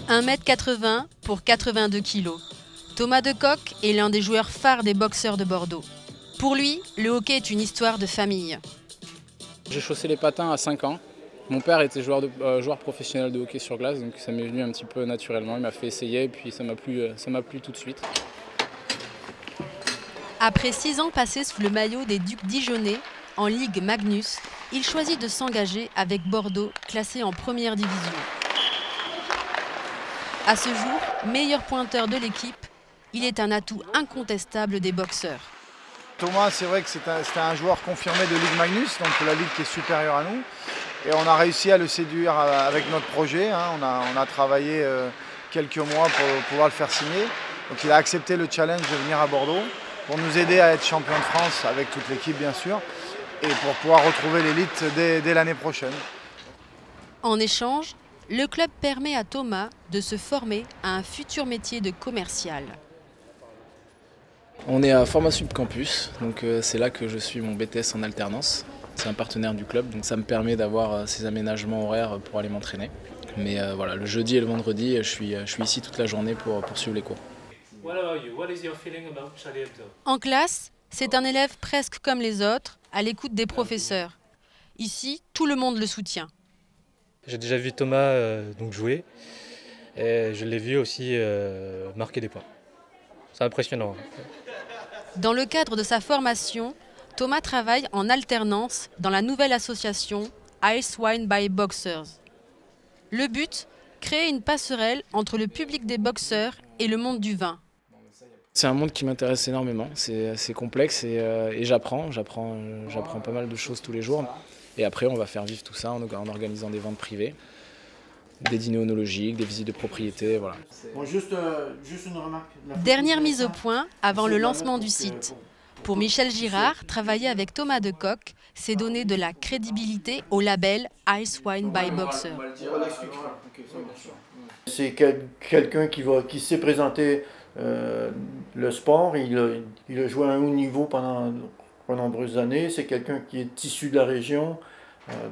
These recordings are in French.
1,80 m pour 82 kg. Thomas Decock est l'un des joueurs phares des boxeurs de Bordeaux. Pour lui, le hockey est une histoire de famille. J'ai chaussé les patins à 5 ans. Mon père était joueur professionnel de hockey sur glace, donc ça m'est venu un petit peu naturellement. Il m'a fait essayer et puis ça m'a plu tout de suite. Après 6 ans passés sous le maillot des Ducs Dijonnais, en Ligue Magnus, il choisit de s'engager avec Bordeaux, classé en première division. À ce jour, meilleur pointeur de l'équipe, il est un atout incontestable des boxeurs. Thomas, c'est vrai que c'était un joueur confirmé de Ligue Magnus, donc la ligue qui est supérieure à nous. Et on a réussi à le séduire avec notre projet. On a travaillé quelques mois pour pouvoir le faire signer. Donc il a accepté le challenge de venir à Bordeaux pour nous aider à être champion de France avec toute l'équipe bien sûr et pour pouvoir retrouver l'élite dès l'année prochaine. En échange, le club permet à Thomas de se former à un futur métier de commercial. On est à Formation Campus, donc c'est là que je suis mon BTS en alternance. C'est un partenaire du club, donc ça me permet d'avoir ces aménagements horaires pour aller m'entraîner. Mais voilà, le jeudi et le vendredi, je suis ici toute la journée pour suivre les cours. En classe, c'est un élève presque comme les autres, à l'écoute des professeurs. Ici, tout le monde le soutient. J'ai déjà vu Thomas donc jouer et je l'ai vu aussi marquer des points. C'est impressionnant. Dans le cadre de sa formation, Thomas travaille en alternance dans la nouvelle association Ice Wine by Boxers. Le but, créer une passerelle entre le public des boxeurs et le monde du vin. C'est un monde qui m'intéresse énormément, c'est complexe et j'apprends pas mal de choses tous les jours. Et après, on va faire vivre tout ça en organisant des ventes privées, des dîners onologiques, des visites de propriété, voilà. Bon, juste une remarque. Dernière mise au point avant le lancement du site. Pour Michel Girard, travailler avec Thomas Decock, c'est donner de la crédibilité au label Ice Wine by Boxer. C'est quelqu'un qui sait présenter le sport. Il a joué à un haut niveau pendant de nombreuses années. C'est quelqu'un qui est issu de la région.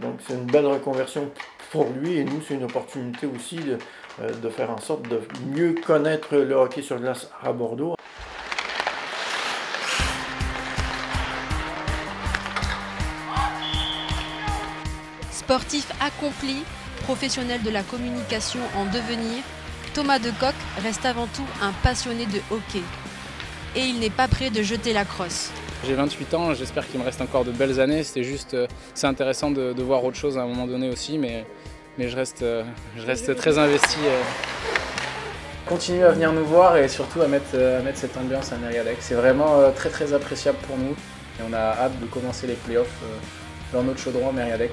Donc c'est une belle reconversion pour lui et nous, c'est une opportunité aussi de faire en sorte de mieux connaître le hockey sur glace à Bordeaux. Sportif accompli, professionnel de la communication en devenir, Thomas Decock reste avant tout un passionné de hockey. Et il n'est pas prêt de jeter la crosse. J'ai 28 ans, j'espère qu'il me reste encore de belles années. C'est intéressant de voir autre chose à un moment donné aussi, mais je reste très investi. Continuez à venir nous voir et surtout à mettre cette ambiance à Mériadeck. C'est vraiment très appréciable pour nous. Et on a hâte de commencer les playoffs dans notre chaudron à Mériadeck.